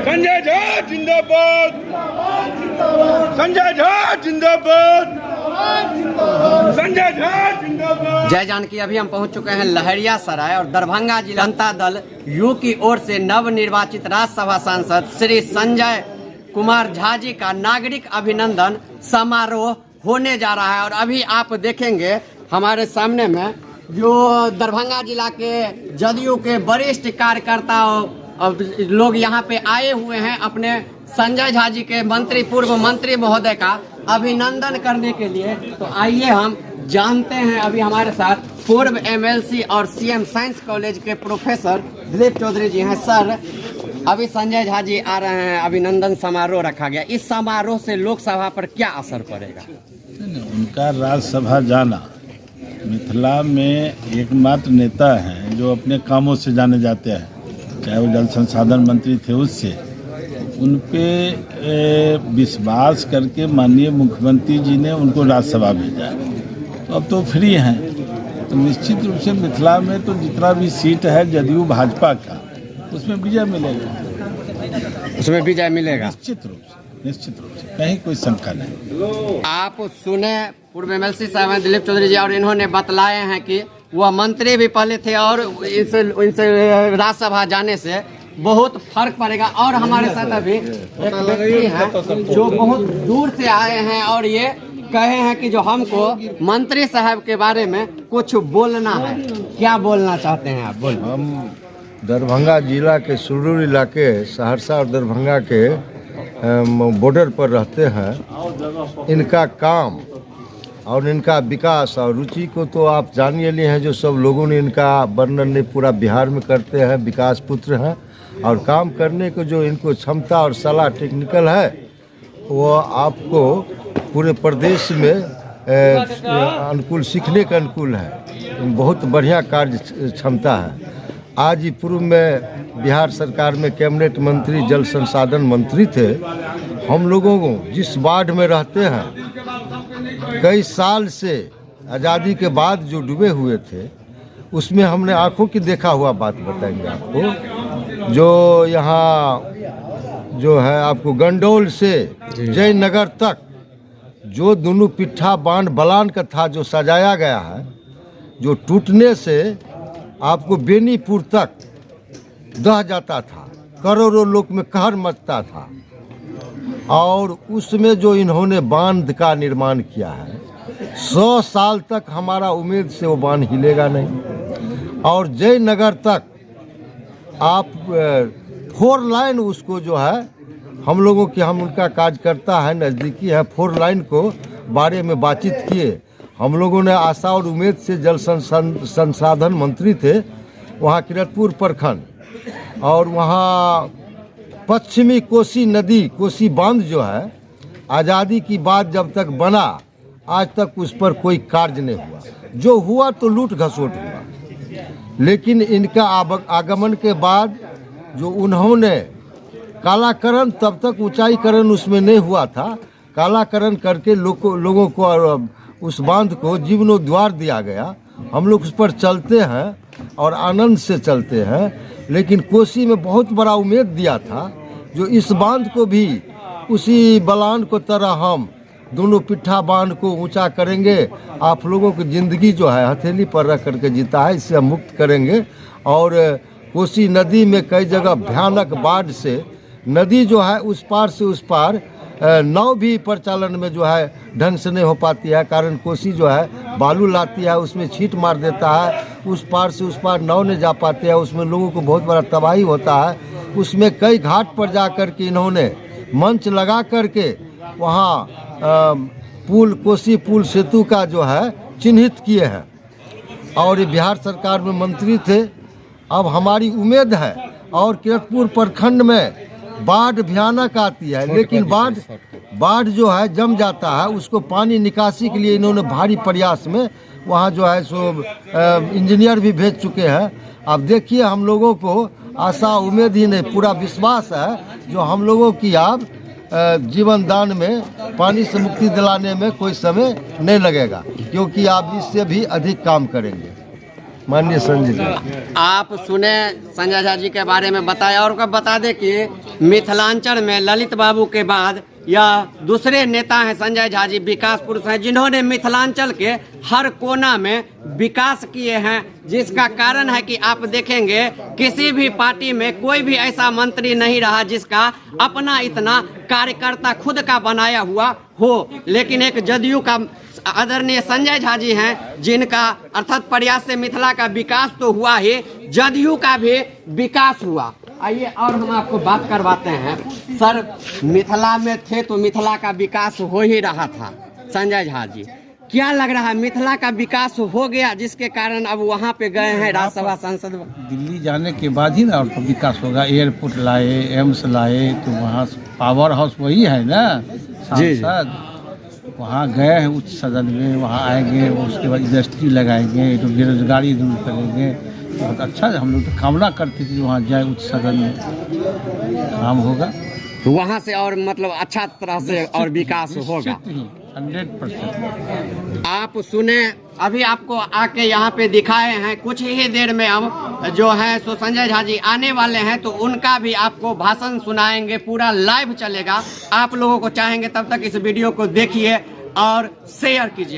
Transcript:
संजय झा जिंदाबाद, संजय झा जिंदाबाद, संजय झा जिंदाबाद। जय जानकी। अभी हम पहुंच चुके हैं लहरियासराय और दरभंगा जिला जनता दल यू की ओर से नवनिर्वाचित राज्यसभा सांसद श्री संजय कुमार झा जी का नागरिक अभिनंदन समारोह होने जा रहा है। और अभी आप देखेंगे हमारे सामने में जो दरभंगा जिला के जदयू के वरिष्ठ कार्यकर्ताओं लोग यहाँ पे आए हुए हैं अपने संजय झा जी के पूर्व मंत्री महोदय का अभिनंदन करने के लिए। तो आइए हम जानते हैं, अभी हमारे साथ पूर्व एमएलसी और सीएम साइंस कॉलेज के प्रोफेसर दिलीप चौधरी जी हैं। सर, अभी संजय झा जी आ रहे हैं, अभिनंदन समारोह रखा गया, इस समारोह से लोकसभा पर क्या असर पड़ेगा? उनका राज्यसभा जाना, मिथिला में एकमात्र नेता हैं जो अपने कामों से जाने जाते हैं, चाहे वो जल संसाधन मंत्री थे, उससे उन पे विश्वास करके माननीय मुख्यमंत्री जी ने उनको राज्यसभा भेजा। तो अब तो फ्री हैं, तो निश्चित रूप से मिथिला में तो जितना भी सीट है जदयू भाजपा का, उसमें विजय मिलेगा, उसमें विजय मिलेगा निश्चित रूप से, कहीं कोई शंका नहीं। आप सुने पूर्व एमएलसी साहब हैं दिलीप चौधरी जी, और इन्होंने बतलाए हैं कि वह मंत्री भी पहले थे और इनसे राज्यसभा जाने से बहुत फर्क पड़ेगा। और हमारे साथ अभी एक व्यक्ति हैं जो बहुत दूर से आए हैं और ये कहे हैं कि जो हमको मंत्री साहब के बारे में कुछ बोलना है। क्या बोलना चाहते हैं आप? बोलिए। हम दरभंगा जिला के सुदूर इलाके सहरसा और दरभंगा के बॉर्डर पर रहते हैं। इनका काम और इनका विकास और रुचि को तो आप जान लिए हैं, जो सब लोगों ने इनका वर्णन ने पूरा बिहार में करते हैं। विकास पुत्र हैं और काम करने को जो इनको क्षमता और सलाह टेक्निकल है, वो आपको पूरे प्रदेश में अनुकूल, सीखने का अनुकूल है। बहुत बढ़िया कार्य क्षमता है। आज ही पूर्व में बिहार सरकार में कैबिनेट मंत्री, जल संसाधन मंत्री थे। हम लोगों को जिस वार्ड में रहते हैं, कई साल से आज़ादी के बाद जो डूबे हुए थे, उसमें हमने आंखों की देखा हुआ बात बताएंगे आपको। जो यहाँ जो है आपको गंडोल से जयनगर तक जो दोनों पिट्ठा बांध बलान का था, जो सजाया गया है, जो टूटने से आपको बेनीपुर तक दह जाता था, करोड़ों लोग में कहर मचता था। और उसमें जो इन्होंने बांध का निर्माण किया है, 100 साल तक हमारा उम्मीद से वो बांध हिलेगा नहीं। और जयनगर तक आप 4 लाइन उसको जो है हम लोगों की, हम उनका कार्यकर्ता है, नज़दीकी है, 4 लाइन को बारे में बातचीत किए। हम लोगों ने आशा और उम्मीद से जल संसाधन मंत्री थे वहाँ किरतपुर प्रखंड, और वहाँ पश्चिमी कोसी नदी, कोसी बांध जो है, आज़ादी की बाद जब तक बना आज तक उस पर कोई कार्य नहीं हुआ। जो हुआ तो लूट घसोट हुआ। लेकिन इनका आगमन के बाद जो उन्होंने कालाकरण, तब तक ऊंचाईकरण उसमें नहीं हुआ था, कालाकरण करके लोगों को उस बांध को जीर्णोद्धार दिया गया। हम लोग उस पर चलते हैं और आनंद से चलते हैं। लेकिन कोसी में बहुत बड़ा उम्मीद दिया था, जो इस बांध को भी उसी बलान को तरह हम दोनों पिट्ठा बांध को ऊंचा करेंगे, आप लोगों की ज़िंदगी जो है हथेली पर रख करके जीता है, इससे हम मुक्त करेंगे। और कोसी नदी में कई जगह भयानक बाढ़ से नदी जो है उस पार से उस पार नाव भी परिचालन में जो है ढंग से नहीं हो पाती है, कारण कोसी जो है बालू लाती है, उसमें छींट मार देता है, उस पार से उस पार नाव नहीं जा पाते हैं, उसमें लोगों को बहुत बड़ा तबाही होता है। उसमें कई घाट पर जा कर के इन्होंने मंच लगा करके वहाँ पुल, कोसी पुल सेतु का जो है चिन्हित किए हैं। और ये बिहार सरकार में मंत्री थे। अब हमारी उम्मीद है, और किरतपुर प्रखंड में बाढ़ भयानक आती है, लेकिन बाढ़ जो है जम जाता है, उसको पानी निकासी के लिए इन्होंने भारी प्रयास में वहाँ जो है सो इंजीनियर भी भेज चुके हैं। अब देखिए, हम लोगों को आशा उम्मीद ही नहीं, पूरा विश्वास है जो हम लोगों की आप जीवन दान में, पानी से मुक्ति दिलाने में कोई समय नहीं लगेगा, क्योंकि आप इससे भी अधिक काम करेंगे। माननीय संजय जी। आप सुने संजय झा जी के बारे में बताया, और बता दें कि मिथिलांचल में ललित बाबू के बाद यह दूसरे नेता हैं संजय झा जी, विकास पुरुष हैं, जिन्होंने मिथिलांचल के हर कोना में विकास किए हैं। जिसका कारण है कि आप देखेंगे किसी भी पार्टी में कोई भी ऐसा मंत्री नहीं रहा जिसका अपना इतना कार्यकर्ता खुद का बनाया हुआ हो। लेकिन एक जदयू का आदरणीय संजय झा जी हैं, जिनका अर्थात प्रयास से मिथिला का विकास तो हुआ ही, जदयू का भी विकास हुआ। आइए और हम आपको बात करवाते हैं। सर, मिथिला में थे तो मिथिला का विकास हो ही रहा था। संजय झा जी, क्या लग रहा है मिथिला का विकास हो गया जिसके कारण अब वहाँ पे गए हैं राज्यसभा सांसद? दिल्ली जाने के बाद ही ना और तो विकास होगा। एयरपोर्ट लाए, एम्स लाए, तो वहाँ पावर हाउस वही है ना सांसद। वहाँ गए हैं उच्च सदन में, वहाँ आएंगे, उसके बाद इंडस्ट्री लगाएंगे, तो बेरोजगारी दूर करेंगे। बहुत अच्छा, हम लोग तो कामना करते थे वहाँ जाए उच्च सदन में, काम होगा वहाँ से, और मतलब अच्छा तरह से और विकास होगा 100%। आप सुने, अभी आपको आके यहाँ पे दिखाए हैं। कुछ ही देर में हम जो है सो संजय झा जी आने वाले हैं, तो उनका भी आपको भाषण सुनाएंगे, पूरा लाइव चलेगा। आप लोगों को चाहेंगे तब तक इस वीडियो को देखिए और शेयर कीजिए।